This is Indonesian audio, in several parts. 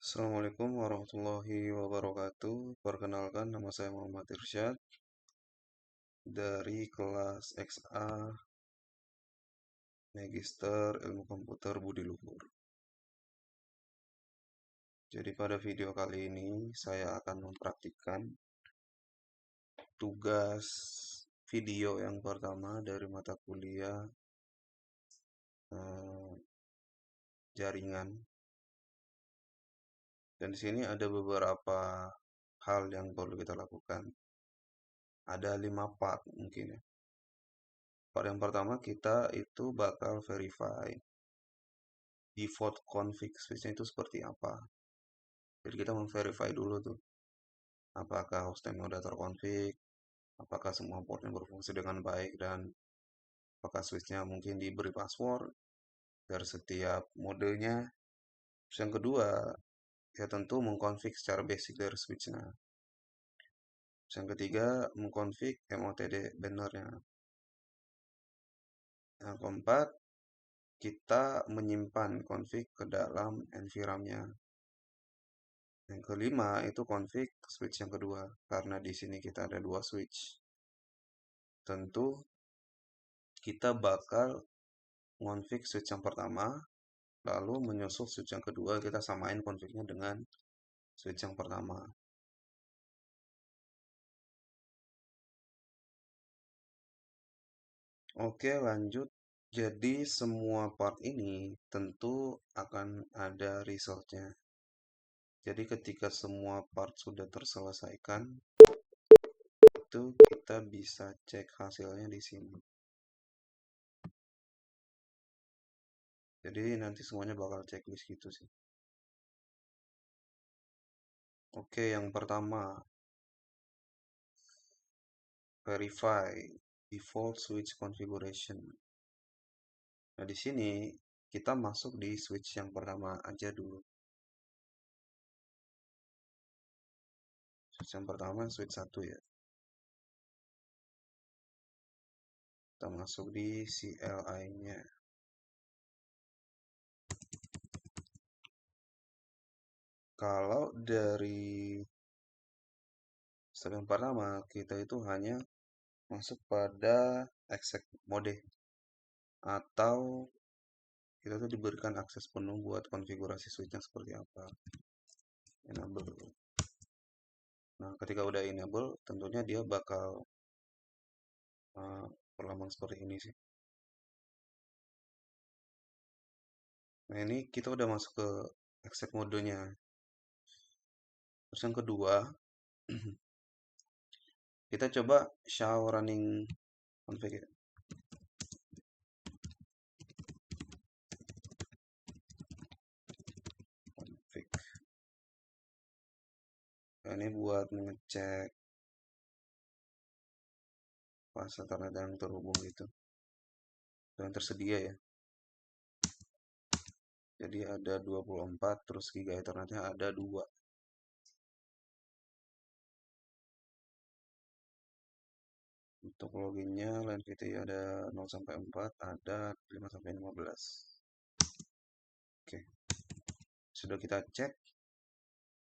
Assalamualaikum warahmatullahi wabarakatuh. Perkenalkan, nama saya Muhammad Irsyad dari kelas XA Magister Ilmu Komputer Budi Luhur. Jadi pada video kali ini saya akan mempraktikkan tugas video yang pertama dari mata kuliah eh, jaringan. Dan di sini ada beberapa hal yang perlu kita lakukan. Ada 5 part mungkin ya. Part yang pertama kita itu bakal verify default config switch-nya itu seperti apa. Jadi kita memverify dulu tuh, apakah hostname udah terkonfig, apakah semua portnya berfungsi dengan baik, dan apakah switch-nya mungkin diberi password dari setiap modenya. Terus yang kedua, ya tentu mengkonfig secara basic dari switch-nya. Terus yang ketiga, mengkonfig MOTD bannernya. Yang keempat, kita menyimpan config ke dalam NVRAM-nya. Yang kelima itu config switch yang kedua, karena di sini kita ada dua switch. Tentu kita bakal config switch yang pertama, lalu menyusul switch yang kedua, kita samain config-nya dengan switch yang pertama. Oke, lanjut. Jadi semua part ini tentu akan ada resultnya. Jadi ketika semua part sudah terselesaikan, itu kita bisa cek hasilnya di sini. Jadi nanti semuanya bakal checklist gitu sih. Oke, yang pertama, verify default switch configuration. Nah, di sini kita masuk di switch yang pertama aja dulu. Switch yang pertama, switch 1 ya. Kita masuk di CLI-nya. Kalau dari step yang pertama, kita itu hanya masuk pada exec mode. Atau kita tuh diberikan akses penuh buat konfigurasi switch-nya seperti apa. Enable. Nah, ketika udah enable, tentunya dia bakal perlaman seperti ini sih. Nah, ini kita udah masuk ke exec modenya. Terus yang kedua, kita coba show running config ya. Config. Nah, ini buat mengecek fase internet yang terhubung itu. Yang tersedia ya. Jadi ada 24, terus giga ethernetnya ada 2. Untuk loginnya line VT ada 0 sampai 4, ada 5 sampai 15. Oke. Sudah kita cek.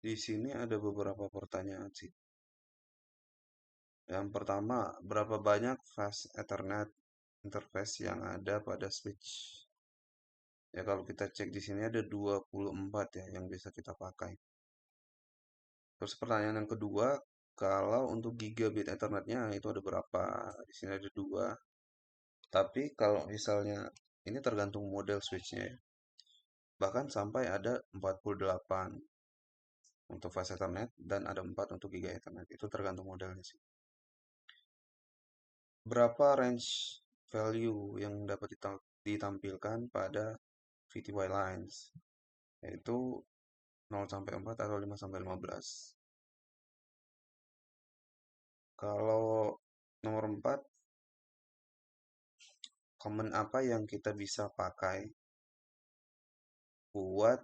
Di sini ada beberapa pertanyaan sih. Yang pertama, berapa banyak fast Ethernet interface yang ada pada switch? Ya kalau kita cek di sini ada 24 ya yang bisa kita pakai. Terus pertanyaan yang kedua, kalau untuk gigabit Ethernetnya itu ada berapa? Di sini ada 2. Tapi kalau misalnya ini tergantung model switchnya ya. Bahkan sampai ada 48 untuk fast Ethernet dan ada 4 untuk giga Ethernet. Itu tergantung modelnya sih. Berapa range value yang dapat ditampilkan pada VTY lines? Yaitu 0 sampai 4 atau 5 sampai 15. Kalau nomor 4, command apa yang kita bisa pakai buat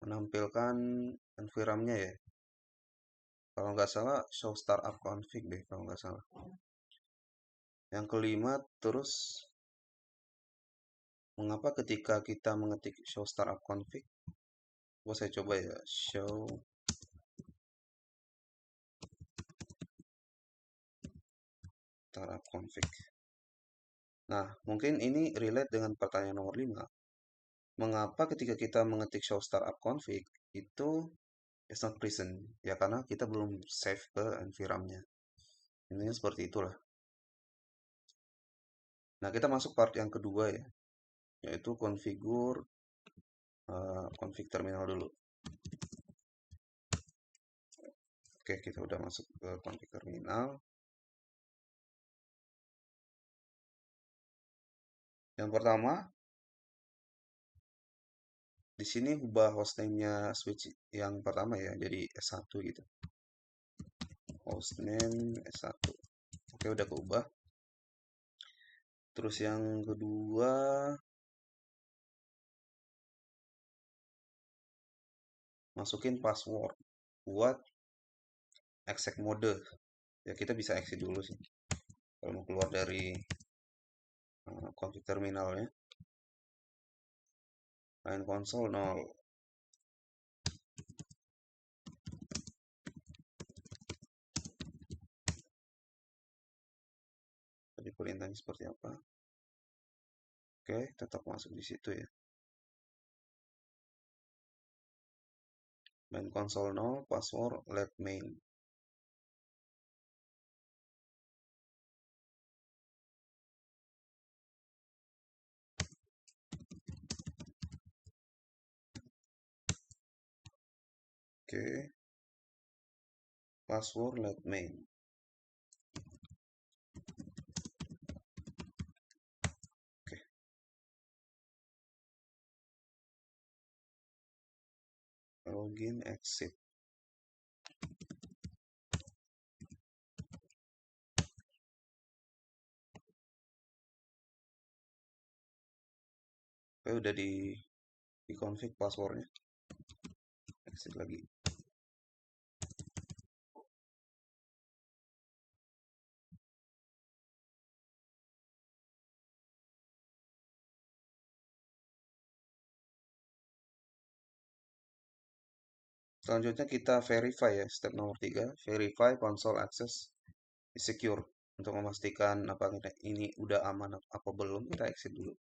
menampilkan environment-nya ya? Kalau nggak salah, show startup config deh, kalau nggak salah. Yang kelima, terus mengapa ketika kita mengetik show startup config, saya coba ya, show startup config. Nah, mungkin ini relate dengan pertanyaan nomor 5. Mengapa ketika kita mengetik show startup config itu it's not present? Ya karena kita belum save ke environment-nya. Intinya seperti itulah. Nah, kita masuk part yang kedua ya, yaitu config terminal dulu. Oke, kita udah masuk ke config terminal. Yang pertama, di sini ubah hostname-nya switch yang pertama ya, jadi S1 gitu. Hostname S1. Oke, udah keubah. Terus yang kedua, masukin password buat exec mode. Ya kita bisa exit dulu sih. Kalau mau keluar dari config terminalnya. Line console 0. Tadi perintahnya seperti apa? Oke, tetap masuk di situ ya. Main console 0, password let main. Oke, password let main. Oke, login exit. Oke, udah di config passwordnya. Exit lagi. Selanjutnya kita verify ya, step nomor 3, verify console access is secure. Untuk memastikan apakah ini udah aman apa belum, kita exit dulu.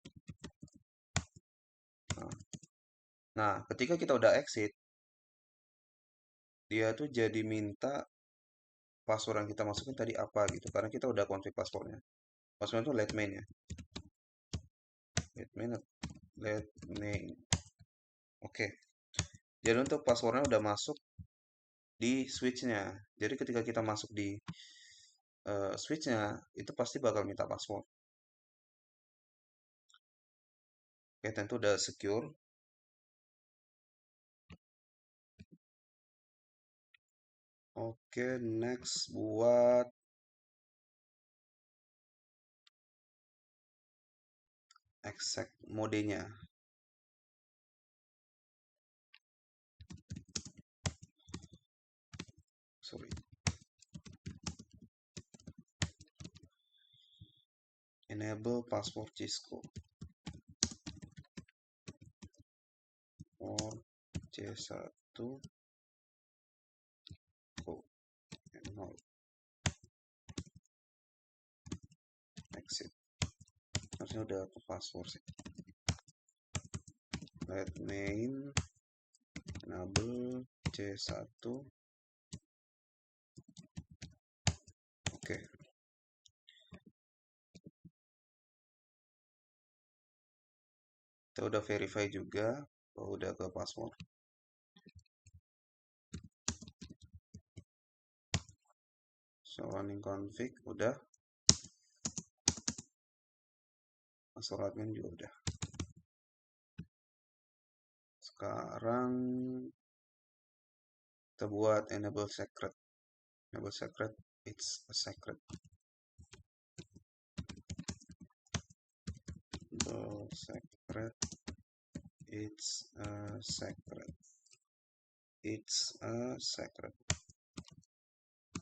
Nah, ketika kita udah exit, dia tuh jadi minta password yang kita masukin tadi apa gitu, karena kita udah config passwordnya. Passwordnya tuh let main ya. Let main. Oke. Jadi untuk passwordnya udah masuk di switch-nya. Jadi ketika kita masuk di switch-nya, itu pasti bakal minta password. Oke, tentu udah secure. Oke, next buat exec modenya. Sorry. Enable password Cisco or C1 0 exit. Harusnya udah ke password sih. Let main enable C1. Oke. Kita udah verify juga bahwa udah ke password. So running config udah. Password admin juga udah. Sekarang kita buat enable secret. Enable secret, it's a secret. Enable secret, it's a secret. It's a secret.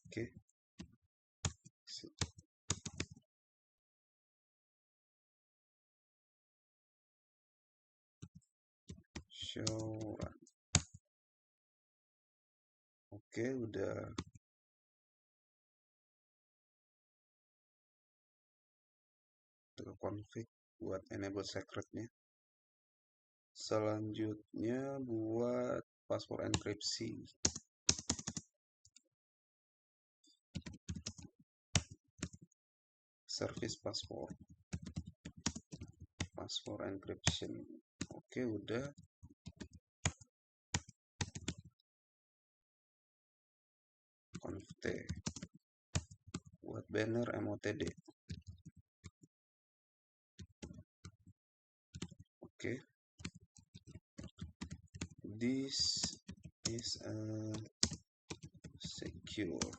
Oke. show run. Oke, udah. Config buat enable secretnya. Selanjutnya buat password enkripsi. Service password encryption. Oke, udah. Conft buat banner MOTD. Oke. This is a secure.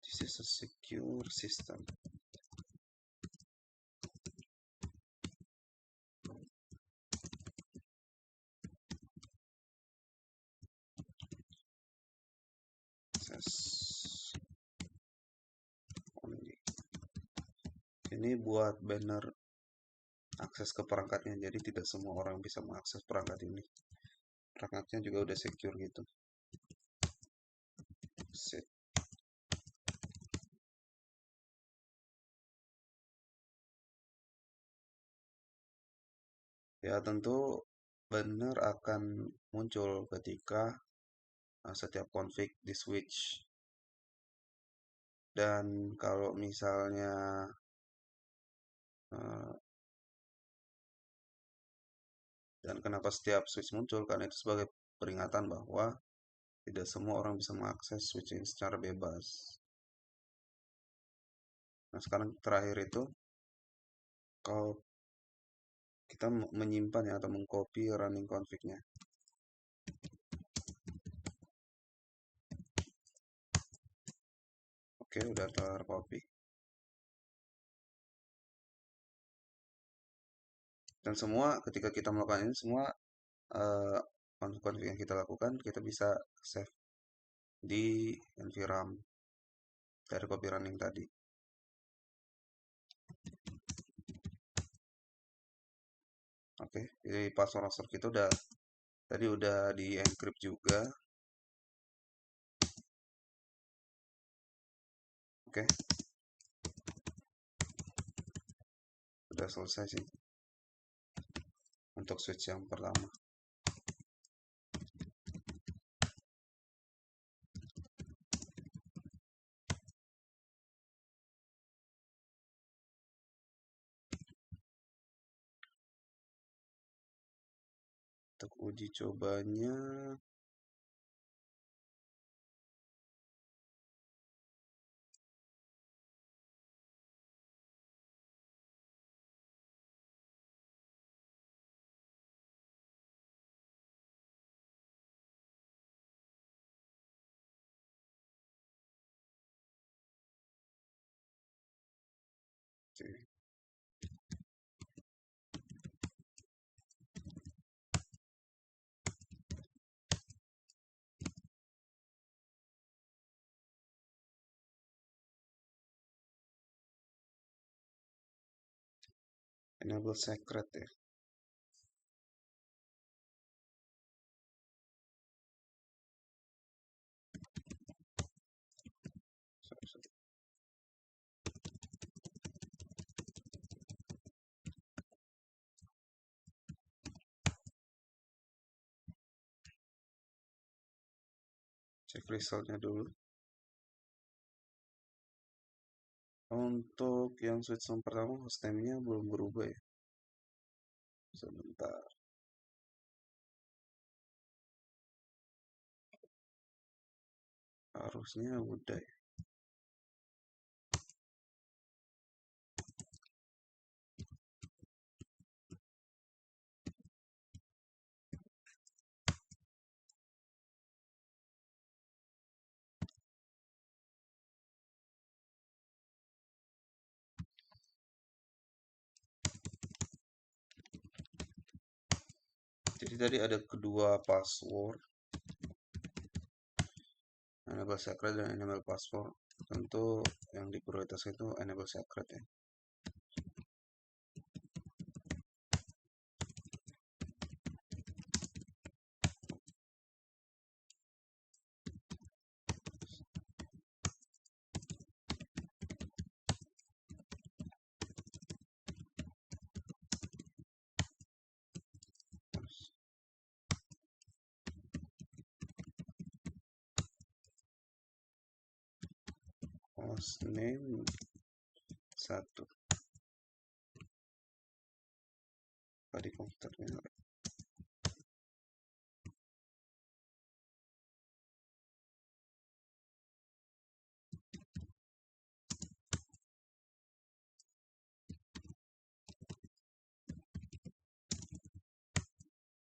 This is a secure system. Only. Ini buat banner akses ke perangkatnya, jadi tidak semua orang bisa mengakses perangkat ini. Perangkatnya juga udah secure gitu. Set. Ya, tentu banner akan muncul ketika setiap config di switch. Dan kalau misalnya dan kenapa setiap switch muncul? Karena itu sebagai peringatan bahwa tidak semua orang bisa mengakses switching secara bebas. Nah, sekarang terakhir itu kalau kita menyimpan ya atau mengcopy running config-nya. Oke, udah tercopy. Dan semua ketika kita melakukan ini semua config yang kita lakukan kita bisa save di environment dari copy running tadi. Oke, jadi password master kita udah di encrypt juga. Oke, udah selesai sih untuk switch yang pertama. Untuk uji cobanya, oke. Enable secret ya. Cek resultnya dulu. Untuk yang switch yang pertama hostname-nya belum berubah ya. Sebentar. Harusnya udah ya. Jadi tadi ada kedua password, enable secret dan enable password. Tentu yang diprioritaskan itu enable secret ya. last name 1 di komputernya.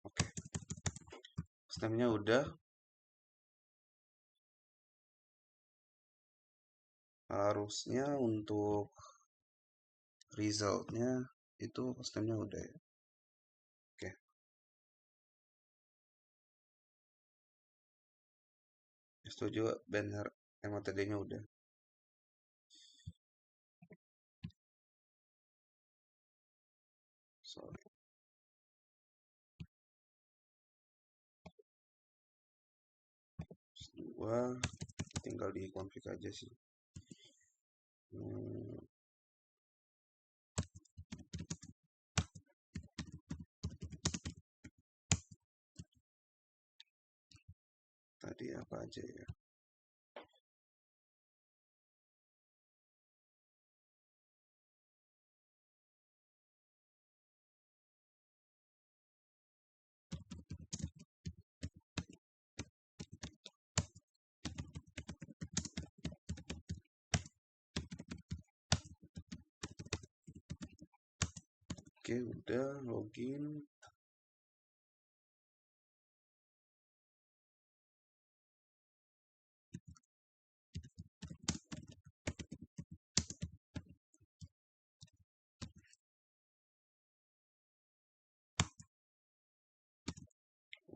Oke, sistemnya udah. Harusnya untuk resultnya itu sistemnya udah ya. Oke, setuju benar, MOTD-nya udah. Sorry. Dua tinggal di config aja sih. Tadi apa aja ya? Oke, udah login.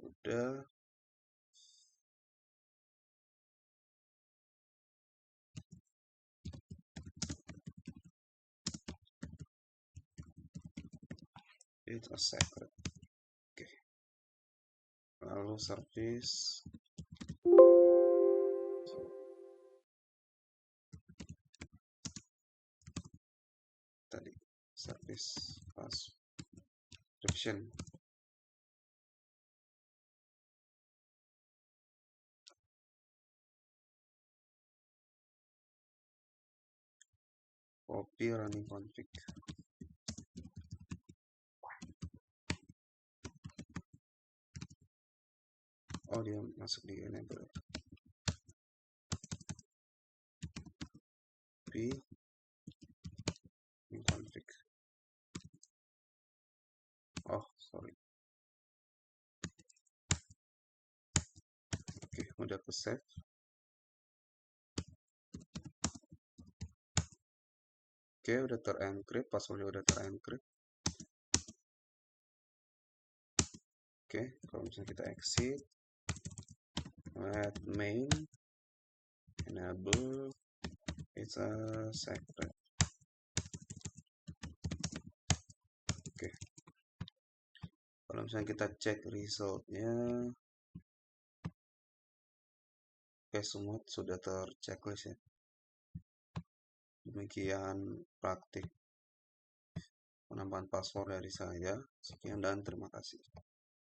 Udah. It's a secret. Oke. Lalu service. Tadi service pas description. Copy running config. Oh, dia masuk di enable. Copy running config. Oh, sorry. Oke, udah ke save. Oke, udah terencrypt, passwordnya udah terencrypt. Oke, kalau misalnya kita exit, let main enable it's a secret. Oke, kalau misalnya kita cek resultnya, oke, semua sudah terchecklist ya. Demikian praktik penambahan password dari saya. Sekian dan terima kasih.